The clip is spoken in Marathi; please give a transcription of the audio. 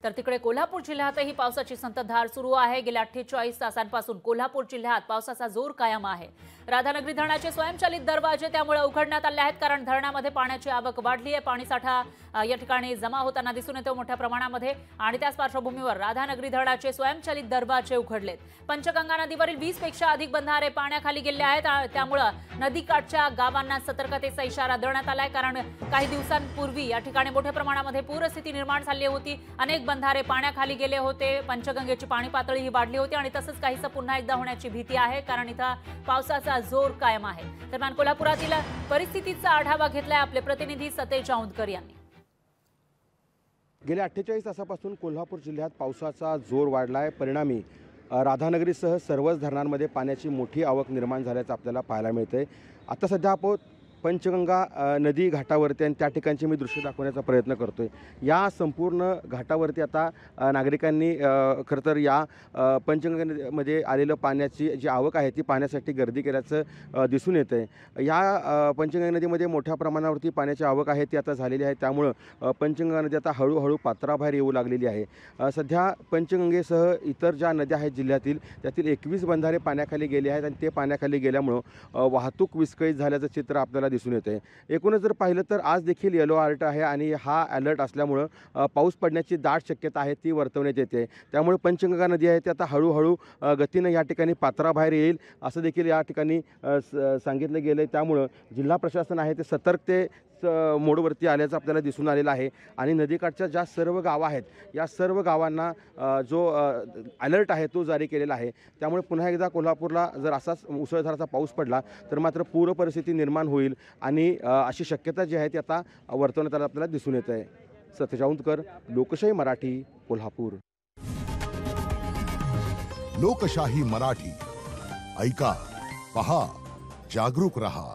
तर तिकडे कोल्हापूर जिल्ह्यातही पावसाची संततधार सुरू आहे। गेल्या 48 तासांपासून कोल्हापूर जिल्ह्यात पावसाचा जोर कायम आहे। राधानगरी धरणाचे स्वयंचलित दरवाजे त्यामुळे उघडण्यात आले आहेत, कारण धरणामध्ये पाण्याची आवक वाढली आहे। पाणीसाठा या ठिकाणी जमा होताना दिसून येतो मोठ्या प्रमाणामध्ये, आणि त्याच पार्श्वभूमीवर राधानगरी धरणाचे स्वयंचलित दरवाजे उघडलेत। पंचगंगा नदीवरील 20 पेक्षा अधिक बंधारे पाण्याखाली गेले आहेत, त्यामुळे नदीकाठच्या गावांना सतर्कतेचा इशारा देण्यात आलाय, कारण काही दिवसांपूर्वी या ठिकाणी मोठ्या प्रमाणामध्ये पूरस्थिती निर्माण झाली होती। अनेक बंधारे पाण्याखाली गेले होते, पंचगंगेची पाणी पातळीही वाढली होती, आणि तसंच काहीसं पुन्हा एकदा होण्याची भीती आहे, कारण इथं पावसाचा जोर कायम आहे। दरम्यान कोल्हापुरातील परिस्थितीचा आढावा घेतलाय आपले प्रतिनिधी सतेज औंधकर यांनी। गेल्या 48 तासापासून कोल्हापूर जिल्ह्यात पावसाचा जोर वाढलाय। परिणामी राधानगरीसह सर्वच धरणांमध्ये पाण्याची मोठी आवक निर्माण झाल्याचं आपल्याला पाहायला मिळतंय। आता सध्या आपण पंचगंगा नदी घाटावरती आणि त्या ठिकाणचे मी दृश्य दाखवण्याचा प्रयत्न करतोय। या संपूर्ण घाटावरती आता नागरिकांनी खरं तर या पंचगंगेमध्ये आलेलं पाण्याची जी आवक आहे ती पाहण्यासाठी गर्दी केल्याचं दिसून येतंय। या पंचगंगा नदीमध्ये मोठ्या प्रमाणावरती पाण्याची आवक आहे ती आता झालेली आहे, त्यामुळं पंचगंगा नदी आता हळूहळू पात्राबाहेर येऊ लागलेली आहे। सध्या पंचगंगेसह इतर ज्या नद्या आहेत जिल्ह्यातील त्यातील 21 बंधारे पाण्याखाली गेले आहेत, आणि ते पाण्याखाली गेल्यामुळं वाहतूक विस्कळीत झाल्याचं चित्र आपल्याला दिसून येते। एकूणच जर पाहिलं तर आज देखील येलो अलर्ट आहे, आणि हा अलर्ट असल्यामुळं पाऊस पडण्याची दाट शक्यता आहे ती वर्तवण्यात येते। त्यामुळे पंचगंगा नदी आहे ती आता हळूहळू गतीनं या ठिकाणी पात्राबाहेर येईल असं देखील या ठिकाणी सांगितलं गेलं आहे। त्यामुळं जिल्हा प्रशासन आहे ते सतर्कते मोडवरती आल्याचं आपल्याला दिसून आलेलं आहे, आणि नदीकाठच्या ज्या सर्व गावं आहेत या सर्व गावांना जो अलर्ट आहे तो जारी केलेला आहे। त्यामुळे पुन्हा एकदा कोल्हापूरला जर असाच मुसळधाराचा पाऊस पडला तर मात्र पूर परिस्थिती निर्माण होईल, आणि अशी शक्यता जी आहे ती आता वर्तवण्यात आल्याचं आपल्याला दिसून येत आहे। सतेज औंधकर, लोकशाही मराठी, कोल्हापूर। लोकशाही मराठी, ऐका, पहा, जागरूक रहा।